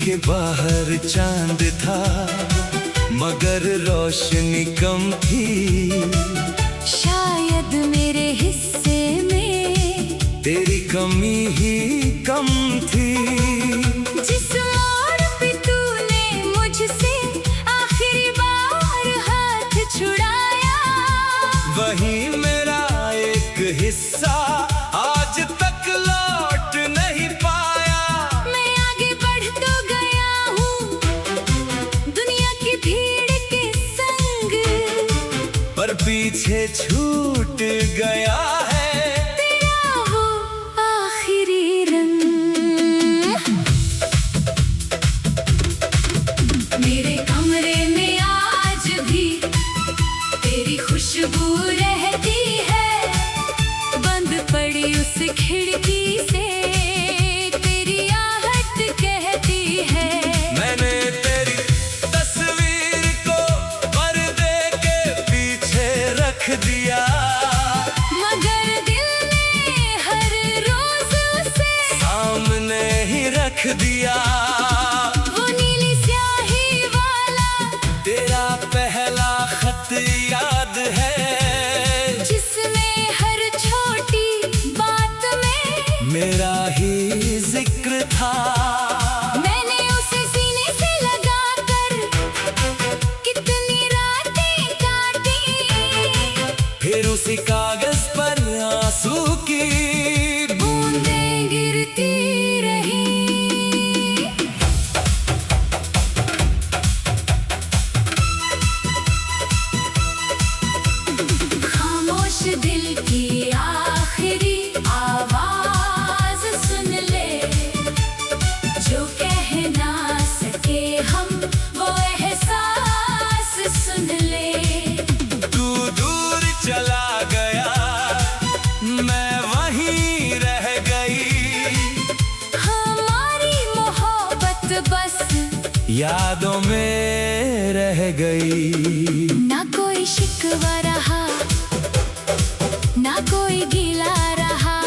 के बाहर चांद था मगर रोशनी कम थी। शायद मेरे हिस्से में तेरी कमी ही कम थी। जिस मोड़ पे तूने मुझसे आखिरी बार हाथ छुड़ाया, वही मेरा एक हिस्सा आज तक लौट नहीं पाया। मैं आगे बढ़ तो गया हूँ दुनिया की भीड़ के संग, पर पीछे छूट गया है तेरा वो आखिरी रंग। मेरे कमरे में आज भी तेरी खुशबू रहती है, बंद पड़ी उस खिड़की से तेरी आहट कहती है। मैंने तेरी तस्वीर को पर्दे के पीछे रख दिया, मगर दिल ने हर रोज उसे सामने ही रख दिया। वो नीली स्याही वाला तेरा पहला खत याद है, जिसमें हर छोटी बात में मेरा ही जिक्र था। मैंने उसे सीने से लगाकर कितनी रातें काटी, फिर उसी कागज पर आंसू की बूंदें गिरती रही। खामोश दिल की आखिरी आवाज सुन ले, जो कह ना सके हम वो एहसास सुन ले। तू दूर चला गया, मैं वहीं रह गई, हमारी मोहब्बत बस यादों में रह गई। ना कोई शिकवा रहा, ना कोई गिला रहा,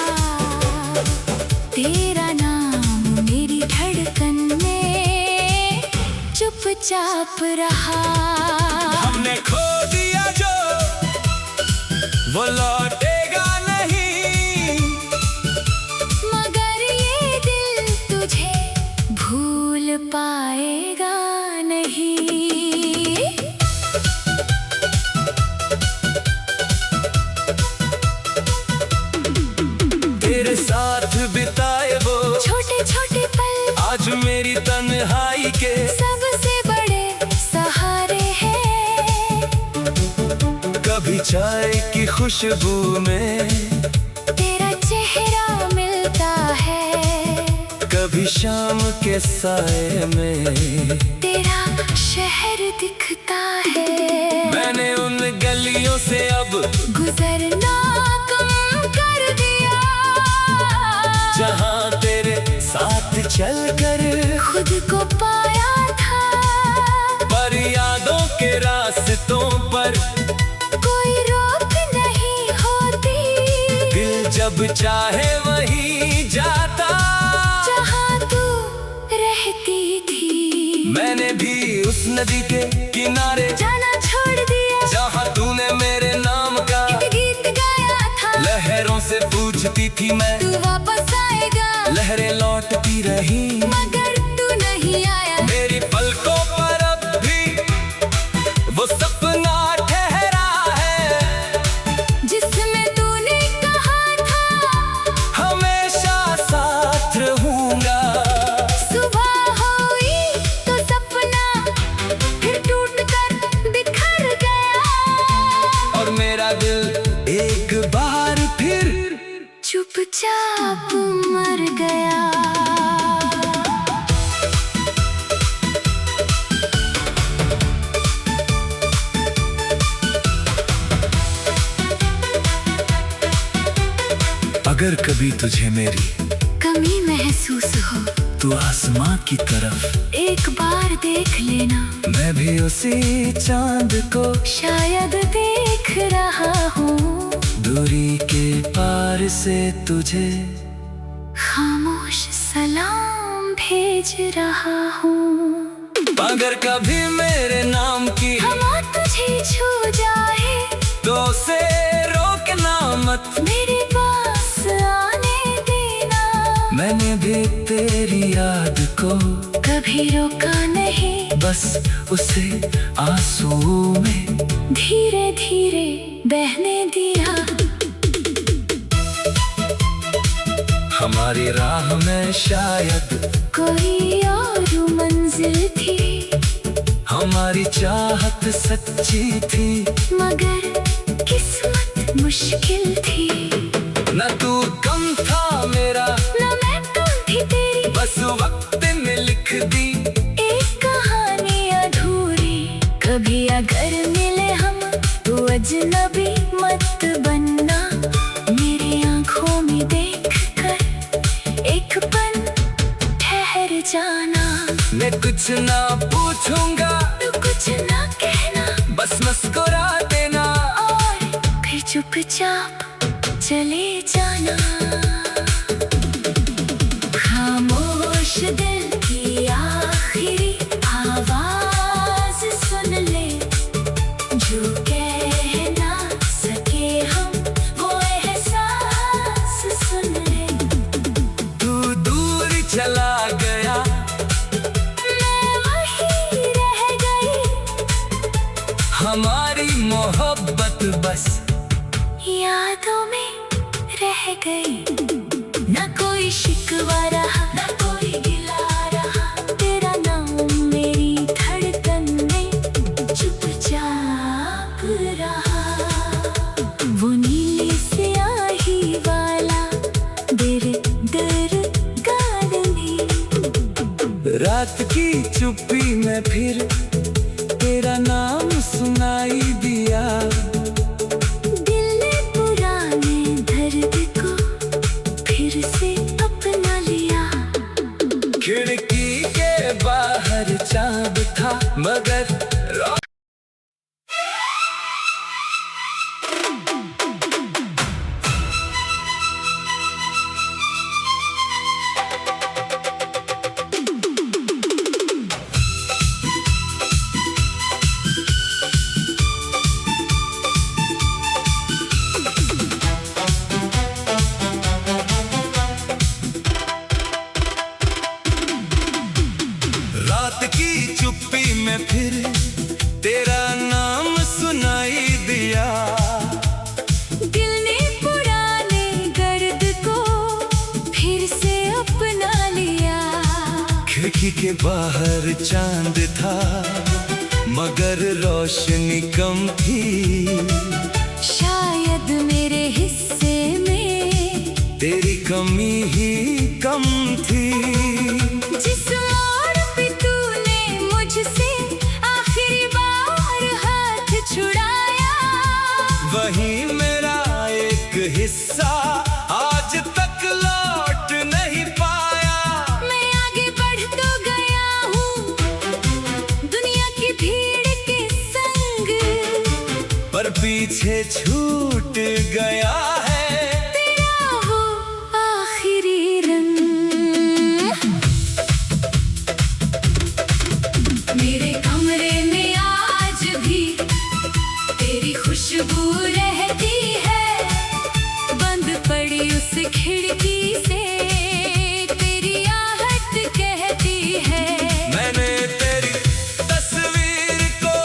तेरा नाम मेरी धड़कन में चुपचाप रहा। हमने खो दिया जो वो लौटेगा नहीं, मगर ये दिल तुझे भूल पाएगा नहीं। तेरे साथ बिताए वो छोटे छोटे पल आज मेरी तन्हाई के सबसे बड़े सहारे हैं। कभी चाय की खुशबू में तेरा चेहरा मिलता है, कभी शाम के साए में तेरा शहर दिखता है। मैंने उन गलियों से अब गुजरना कम कर दिया, जहाँ तेरे साथ चलकर खुद को पाया था। पर यादों के रास्तों पर कोई रोक नहीं होती, दिल जब चाहे वहीं जाता। जहाँ तू रहती थी मैंने भी उस नदी के किनारे जाना छोड़ दिया, जहाँ तूने मेरे नाम का एक गीत गाया था। लहरों से पूछती थी मैं, तू वापस आएगा, लहरें लौटती रही, मगर तू नहीं आया। मेरी पलकों पर अब भी वो सपना ठहरा है, जिसमें तूने कहा था हमेशा साथ रहूंगा। सुबह हुई तो सपना फिर टूट कर बिखर गया, और मेरा दिल एक बार फिर चुपचाप मर गया। अगर कभी तुझे मेरी कमी महसूस हो तू आसमां की तरफ एक बार देख लेना, मैं भी उसी चांद को शायद देख रहा हूँ। दूरी के पार से तुझे खामोश सलाम भेज रहा हूँ। अगर कभी मेरे नाम की हवा तुझे छू जाए तो उसे रोकना मत, मेरे पास आने देना। मैंने भी तेरी याद को कभी रोका नहीं, बस उसे आंसुओं में धीरे धीरे बहने दिया। हमारी राह में शायद कोई और मंजिल थी, हमारी चाहत सच्ची थी, मगर किस्मत मुश्किल थी। न तू कम था मेरा न मैं कम थी तेरी, बस वक्त ने लिख दी एक कहानी अधूरी। कभी अगर मिले हम तो अजनबी मत बनना, मेरी आंखों में देख कर एक पल ठहर जाना। मैं कुछ ना पूछूंगा तो कुछ ना कहना, बस मुस्कुरा देना और फिर चुपचाप चले जाना। खामोश दिल की आखिरी आवाज सुन ले, जो कह ना सके हम वो एहसास सुन ले। तू दूर चला गया, मैं वहीं रह गई, हमारी मोहब्बत बस यादों में रह गई। न कोई शिकवा रहा, न कोई गिला रहा, तेरा नाम मेरी धड़कन में चुपचाप रहा। वो नीली स्याही वाला दर गाने, रात की चुप्पी में फिर तेरा नाम सुनाई दिया। दिल ने पुराने दर्द को फिर से अपना लिया। खिड़की के बाहर चांद था मगर रात की चुप्पी में फिर तेरा नाम सुनाई दिया। दिल ने पुराने दर्द को फिर से अपना लिया। खिड़की के बाहर चांद था मगर रोशनी कम थी, शायद मेरे हिस्से में तेरी कमी ही कम थी। जिस मोड़ पे तूने मुझसे आखिरी बार हाथ छुड़ाया, वहीं मेरा एक हिस्सा आज तक लौट नहीं पाया। मैं आगे बढ़ तो गया हूँ दुनिया की भीड़ के संग, पर पीछे छूट गया है तेरा वो आखिरी रंग। मेरे कमरे में आज भी तेरी खुशबू रहती है, बंद पड़ी उस खिड़की से तेरी आहट कहती है। मैंने तेरी तस्वीर को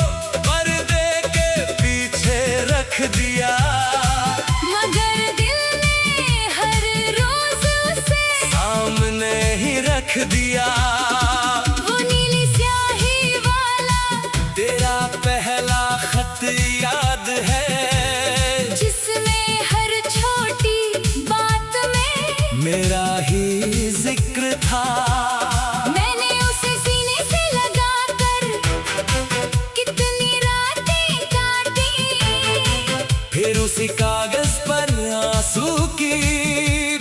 पर्दे के पीछे रख दिया, मगर दिल ने हर रोज उसे सामने ही रख दिया। वो नीली स्याही वाला तेरा पहला खत याद है, जिसमें हर छोटी बात में मेरा ही जिक्र था। मैंने उसे सीने से लगा कर कितनी रातें काटी, फिर उसी कागज पर आंसू की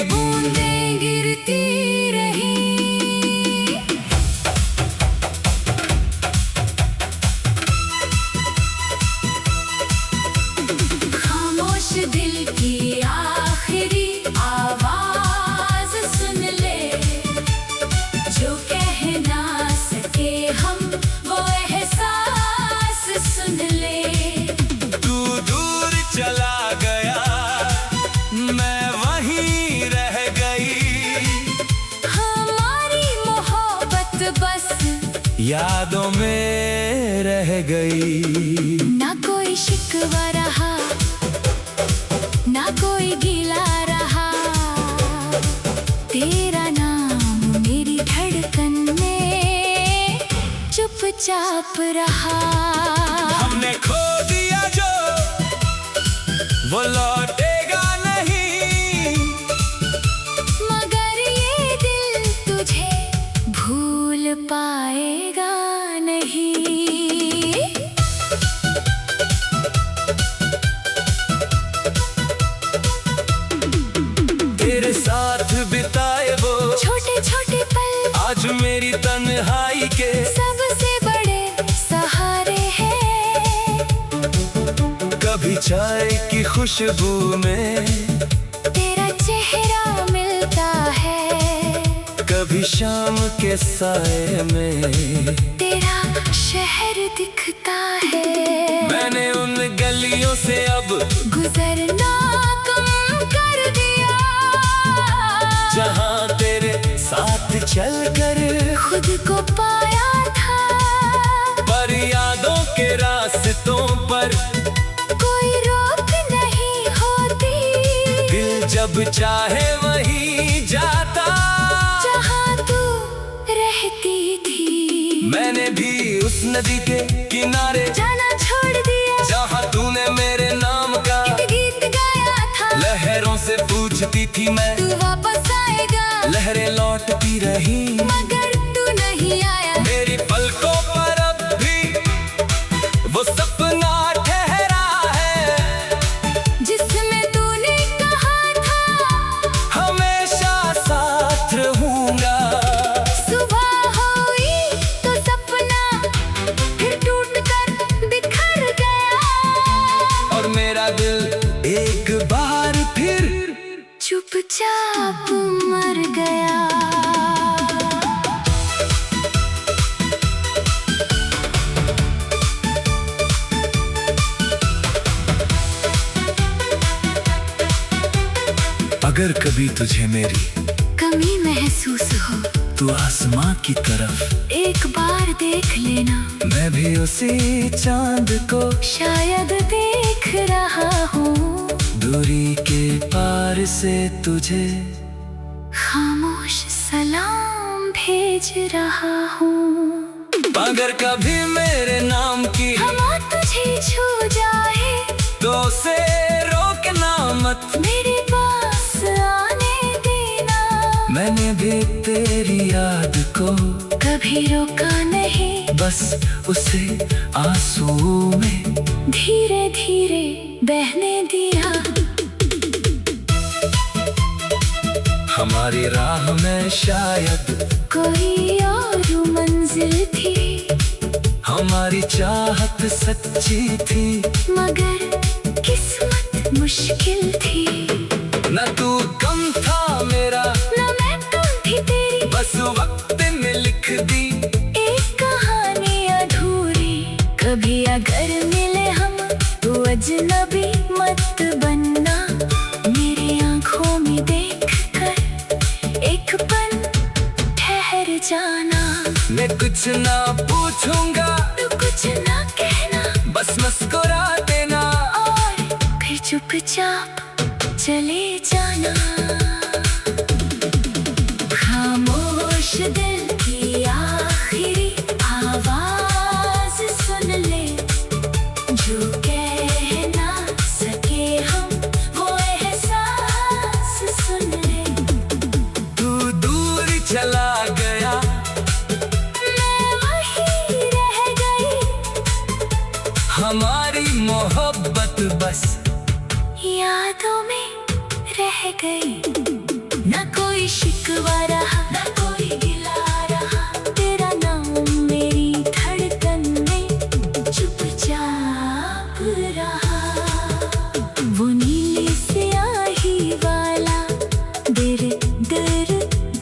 बूंदें गिरती रही। खामोश दिल की आखिरी आवाज सुन ले, जो यादों में रह गई। ना कोई शिकवा रहा, ना कोई गिला रहा, तेरा नाम मेरी धड़कन में चुपचाप रहा। हमने खो दिया जो वो लौटेगा नहीं, मगर ये दिल तुझे भूल पाएगा नहीं। तेरे साथ बिताए वो छोटे छोटे पल आज मेरी तन्हाई के सबसे बड़े सहारे हैं। कभी चाय की खुशबू में तेरा चेहरा मिलता है, कभी शाम के साए में तेरा शहर दिखता है। मैंने उन गलियों से अब गुजरना कम कर दिया, जहाँ तेरे साथ चलकर खुद को पाया था। पर यादों के रास्तों पर कोई रोक नहीं होती, दिल जब चाहे वहीं जाता। जहाँ तू रहती थी मैंने भी उस नदी के किनारे जाना छोड़ दिया, जहाँ तूने मेरे नाम का एक गीत गाया था। लहरों से पूछती थी मैं तू वापस आएगा, लहरें लौटती रही, मगर तू नहीं आया। मेरी पलकों पर अब भी वो सपना ठहरा है, जिसमें तूने कहा था हमेशा साथ रहूंगा। सुबह हुई तो सपना फिर टूट कर बिखर गया, और मेरा दिल एक बार फिर चुपचाप मर गया। अगर कभी तुझे मेरी कमी महसूस हो तू आसमां की तरफ एक बार देख लेना, मैं भी उसी चांद को शायद देख रहा हूँ। दूरी के पार से तुझे खामोश सलाम भेज रहा हूँ। अगर कभी मेरे नाम की हवा तुझे छू जाए तो उसे रोकना मत, मेरे पास आने देना। मैंने भी तेरी याद को कभी रोका नहीं, बस उसे आंसुओं में धीरे धीरे बहने दिया। हमारी राह में शायद कोई और मंजिल थी, हमारी चाहत सच्ची थी, मगर किस्मत मुश्किल थी। न तू कम था मेरा न मैं कम थी तेरी, बस वक्त में लिख दी एक कहानी अधूरी। कभी अगर मिले हम तो अजनबी मत बनना, मेरी आंखों में देख कर एक पल ठहर जाना। मैं कुछ ना पूछूंगा तू कुछ ना कहना, बस मुस्कुरा देना, और फिर चुपचाप चले जाना। खामोश दिल की आखिरी आवाज सुन ले, जो कह ना सके हम वो एहसास सुन ले। तू दूर चला गया, मैं वहीं रह गई, हमारी मोहब्बत बस यादों में रह गई। न कोई शिकवा रहा, न कोई गिला रहा, तेरा नाम मेरी धड़कन में चुपचाप रहा। वो नीली स्याही वाला दर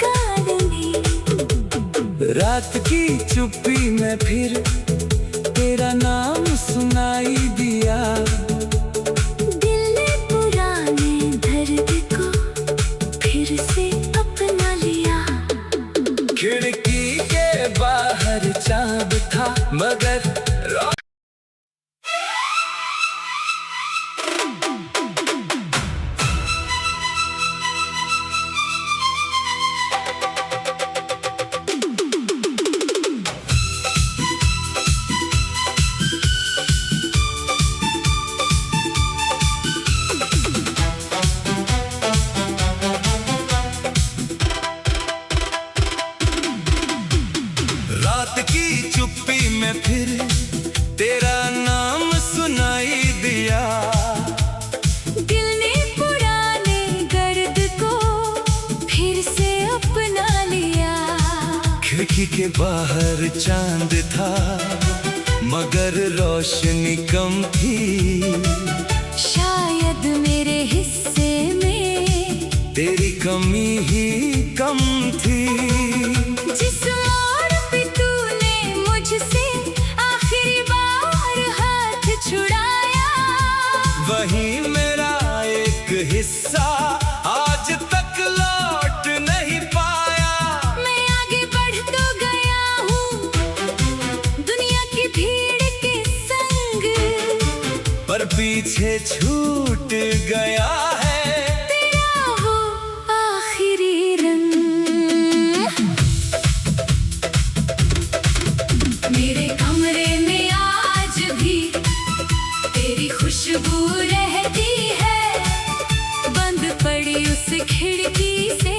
गाने, रात की चुप्पी में फिर तेरा नाम सुनाई दिया। दिल ने पुराने दर्द को फिर से अपना लिया। खिड़की के बाहर चांद के बाहर चांद था, मगर रोशनी कम थी। शायद मेरे हिस्से में तेरी कमी ही कम थी। जिस ओर भी तूने मुझसे आखिरी बार हाथ छुड़ाया, वही मेरा एक हिस्सा आज तक लौट नहीं पाया। मैं आगे बढ़ तो गया हूँ दुनिया की भीड़ के संग, पर पीछे छूट गया है तेरा वो आखिरी रंग। मेरे कमरे में आज भी तेरी खुशबू रहती है, बंद पड़ी उस खिड़की से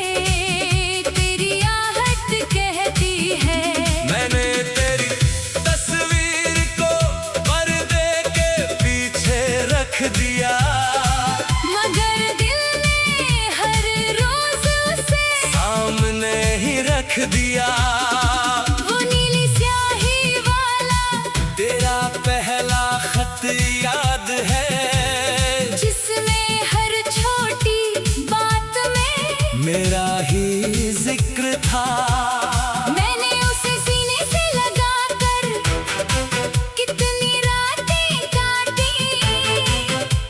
तेरी आहट कहती है। मैंने तेरी तस्वीर को पर्दे के पीछे रख दिया, मगर दिल ने हर रोज उसे सामने ही रख दिया। वो नीली स्याही वाला तेरा पहला खत याद है, जिसमें हर छोटी बात में मेरा ही जिक्र था। मैंने उसे सीने से लगाकर कितनी रातें काटी,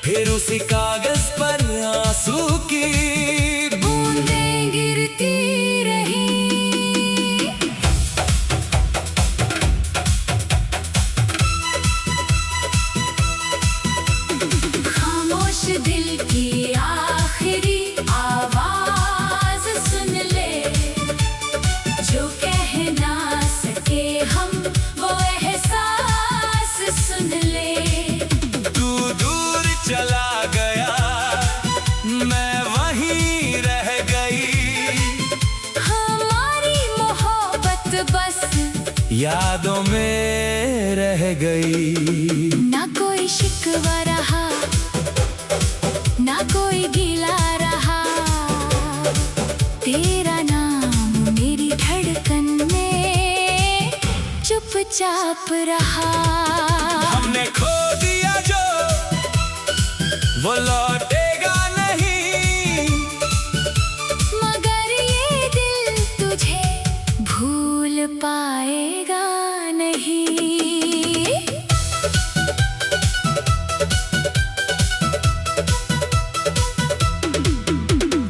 फिर उसी कागज पर आंसू की बूंदें गिरती रही। खामोश दिल की आखिरी आवाज सुन ले, जो कह ना सके हम वो एहसास सुन ले। तू दूर चला गया, मैं वहीं रह गई। हमारी मोहब्बत बस यादों में रह गई। ना कोई शिकवा रहा, ना कोई गिला रहा, तेरा नाम मेरी धड़कन में चुपचाप रहा। हमने खो दिया जो वो लौटेगा नहीं, मगर ये दिल तुझे भूल पाएगा नहीं।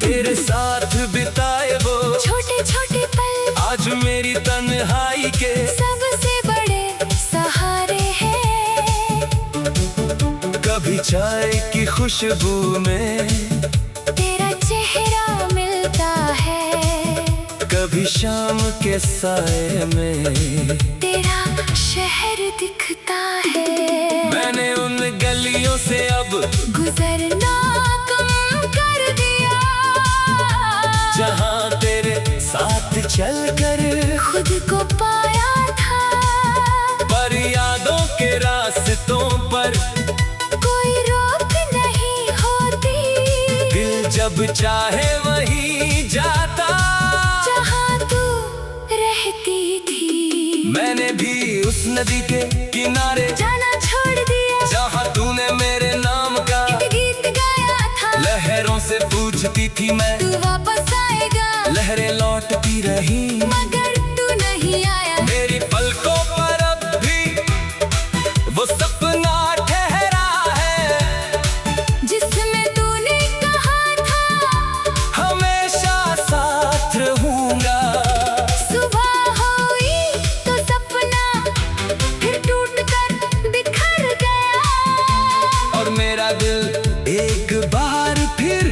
तेरे साथ बिताए वो छोटे छोटे पल आज मेरी तन्हाई के सबसे बड़े सहारे हैं। कभी चाय की खुशबू में तेरा चेहरा मिलता है, कभी शाम के साए में तेरा शहर दिखता है। मैंने उन गलियों से अब गुजरना कम कर दिया, जहाँ तेरे साथ चलकर खुद को पाया था। पर यादों के रास्तों पर कोई रोक नहीं होती, दिल जब चाहे वहीं जाता। जहाँ तू रहती थी मैंने भी उस नदी के किनारे जाना छोड़ दिया, जहाँ तूने मेरे नाम का एक गीत गाया था। लहरों से पूछती थी मैं, तू वापस आएगा, लहरें लौटती रही, मगर तू नहीं आया। मेरी पलकों पर अब भी वो सपना ठहरा है, जिसमें तूने कहा था हमेशा साथ रहूंगा। सुबह हुई तो सपना फिर टूट कर बिखर गया, और मेरा दिल एक बार फिर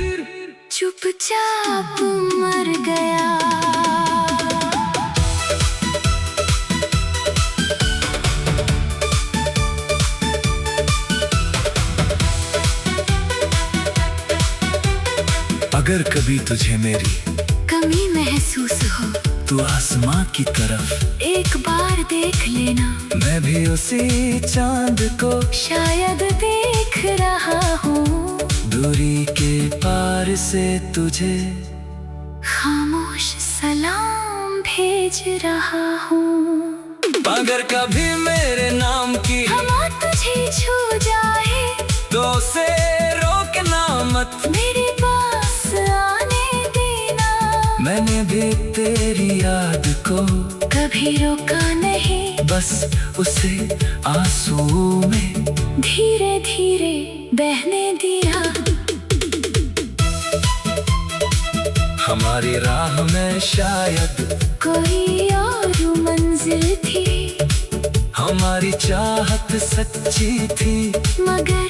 चुपचाप मर गया। अगर कभी तुझे मेरी कमी महसूस हो तू आसमां की तरफ एक बार देख लेना, मैं भी उसी चांद को शायद देख रहा हूँ। दूरी के पार से तुझे खामोश सलाम भी भेज रहा हूँ। अगर कभी मेरे नाम की हवा तुझे छू जाए तो उसे रोकना मत, मेरे पास आने देना। मैंने भी तेरी याद को कभी रोका नहीं, बस उसे आंसुओं में धीरे धीरे बहने दिया। हमारी राह में शायद कोई और मंजिल थी, हमारी चाहत सच्ची थी, मगर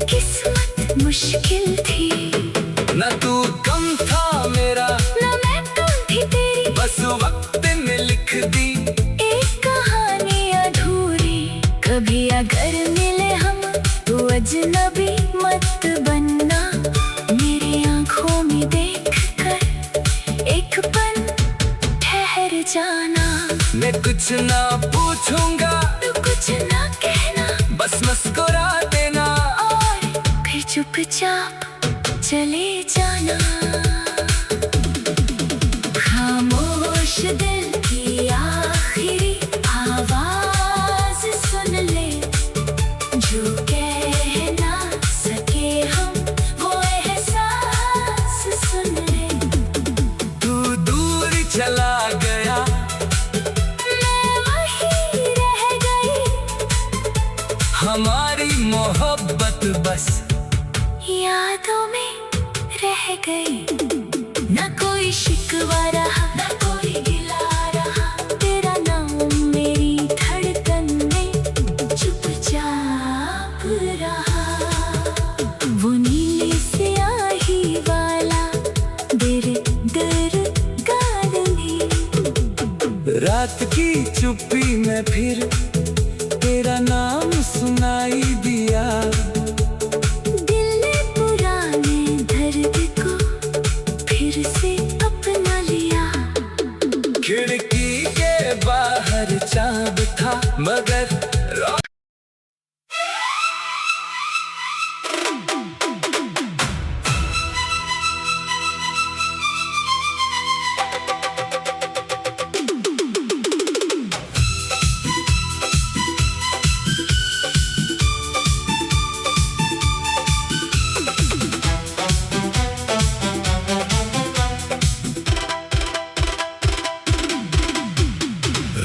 किस्मत मुश्किल थी। न तू कम था मेरा न मैं कम थी तेरी, बस वक्त ने लिख दी एक कहानी अधूरी। कभी अगर मिले हम तो अजनबी मत बनना, मेरी आंखों में देख कर एक पल ठहर जाना। मैं कुछ ना पूछूंगा तो कुछ ना कहना, बस मुस्कुरा देना और फिर चुपचाप चले जाना। खामोश दिल की आखिरी आवाज सुन ले, जो कह ना सके हम वो एहसास सुन ले। तू दूर चला गया, मैं वहीं रह गई, हमारी मोहब्बत बस यादों में रह गई। न कोई शिकवा रहा, न कोई गिला रहा, तेरा नाम मेरी धड़कन में चुपचाप रहा। वो नीली स्याही वाला दर गालनी, रात की चुप्पी में फिर तेरा नाम सुनाई दिया। दिल ने पुराने दर्द को फिर से अपना लिया। खिड़की के बाहर चांद था मगर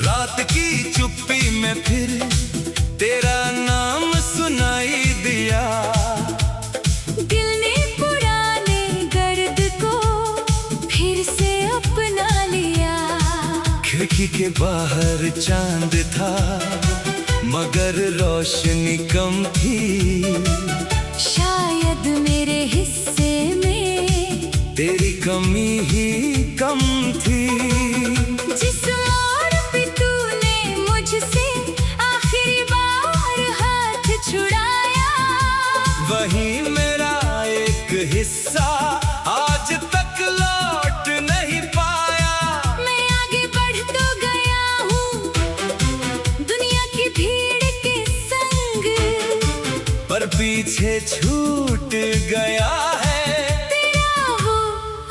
रात की चुप्पी में फिर तेरा नाम सुनाई दिया। दिल ने पुराने दर्द को फिर से अपना लिया। खिड़की के बाहर चांद था मगर रोशनी कम थी, शायद मेरे हिस्से में तेरी कमी ही कम थी। जिस मोड़ पे तूने मुझसे आखिरी बार हाथ छुड़ाया, वही मेरा एक हिस्सा आज तक लौट नहीं पाया। मैं आगे बढ़ तो गया हूँ दुनिया की भीड़ के संग, पर पीछे छूट गया है तेरा वो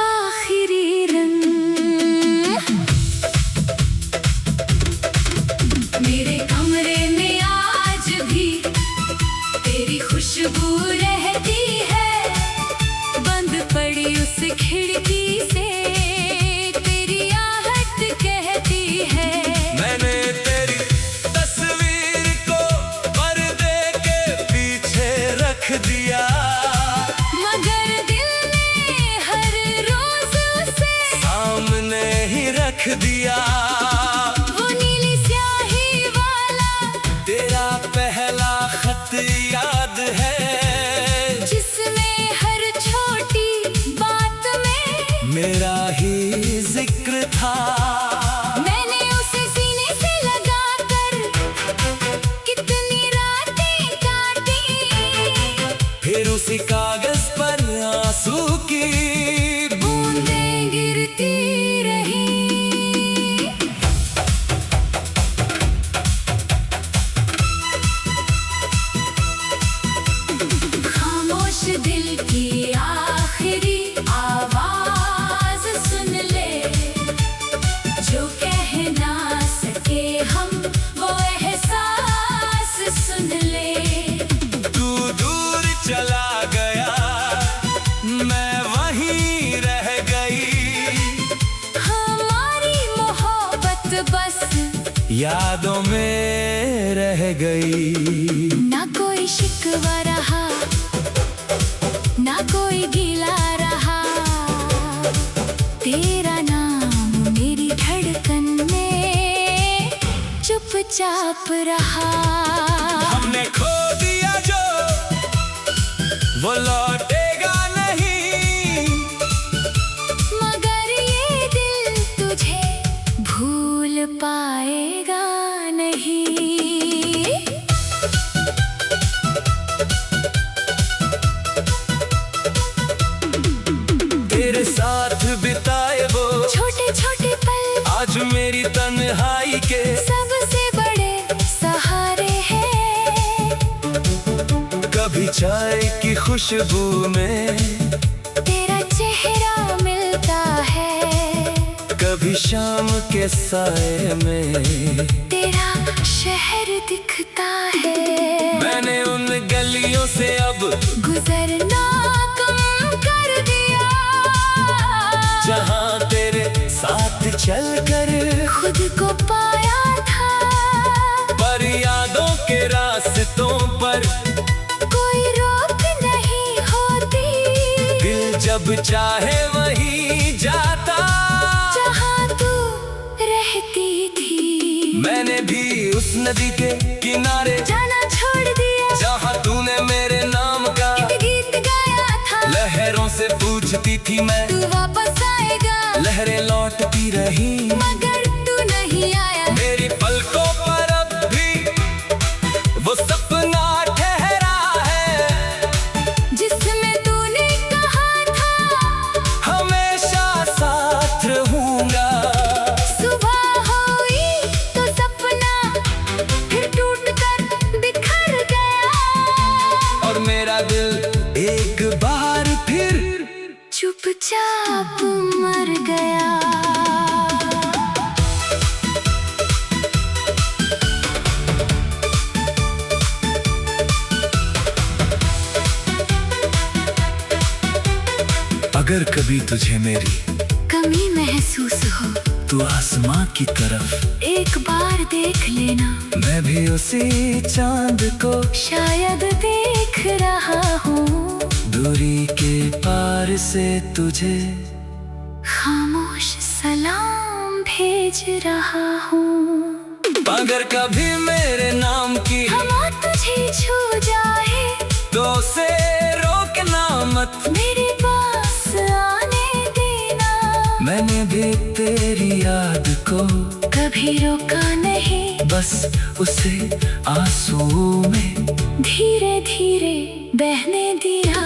आखिरी रंग। मेरे कमरे में आज भी तेरी खुशबू रहती है, बंद पड़ी उस खिड़की से तेरी आहट कहती है। मैंने तेरी तस्वीर को पर्दे के पीछे रख दिया, मगर दिल ने हर रोज उसे सामने ही रख दिया। वो नीली स्याही वाला तेरा पहला खत याद है, जिसमें हर छोटी बात में मेरा ही जिक्र था। मैंने उसे सीने से लगाकर कितनी रातें काटी, फिर उसी कागज पर आंसू की बूंदें गिरती रही। खामोश दिल की आखिरी आवाज सुन ले, जो चला गया, मैं वहीं रह गई। हमारी मोहब्बत बस यादों में रह गई। ना कोई शिकवा रहा, ना कोई गिला रहा, तेरा नाम मेरी धड़कन में चुपचाप रहा। हमने खो दिया जो वो लौटेगा नहीं, मगर ये दिल तुझे भूल पाएगा नहीं। तेरे साथ बिताए वो छोटे छोटे पल आज मेरी तन्हाई के सबसे बड़े सहारे हैं। कभी चाय की खुशबू में तेरा चेहरा मिलता है, कभी शाम के साए में तेरा शहर दिखता है। मैंने उन गलियों से अब गुजरना कम कर दिया, जहाँ तेरे साथ चलकर खुद को पाया था। पर यादों के रास्तों पर कोई रोक नहीं होती, दिल जब चाहे वहीं जाता। जहाँ तू रहती थी मैंने भी उस नदी के किनारे जाना छोड़ दिया, जहाँ तूने मेरे नाम का एक गीत गाया था। लहरों से पूछती थी मैं तू वापस आएगा, लहरें लौटती रही, मगर तू नहीं आया। मेरी पलकों पर अब भी वो सपना ठहरा है, जिसमें तूने कहा था हमेशा साथ रहूंगा। सुबह हुई तो सपना फिर टूट कर बिखर गया, और मेरा दिल एक बार फिर चुपचाप मर गया। अगर कभी तुझे मेरी कमी महसूस हो तू आसमां की तरफ एक बार देख लेना, मैं भी उसी चांद को शायद देख रहा हूँ। दूरी के पार से तुझे खामोश सलाम भेज रहा हूँ। अगर कभी मेरे नाम की हवा तुझे छू जाए तो उसे रोकना मत, मेरे पास आने देना। मैंने भी तेरी याद को कभी रोका नहीं, बस उसे आंसुओं में धीरे धीरे बहने दिया।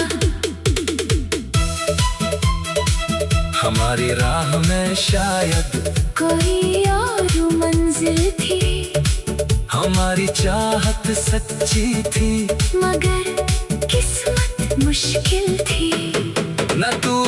हमारी राह में शायद कोई और मंजिल थी, हमारी चाहत सच्ची थी, मगर किस्मत मुश्किल थी। न तू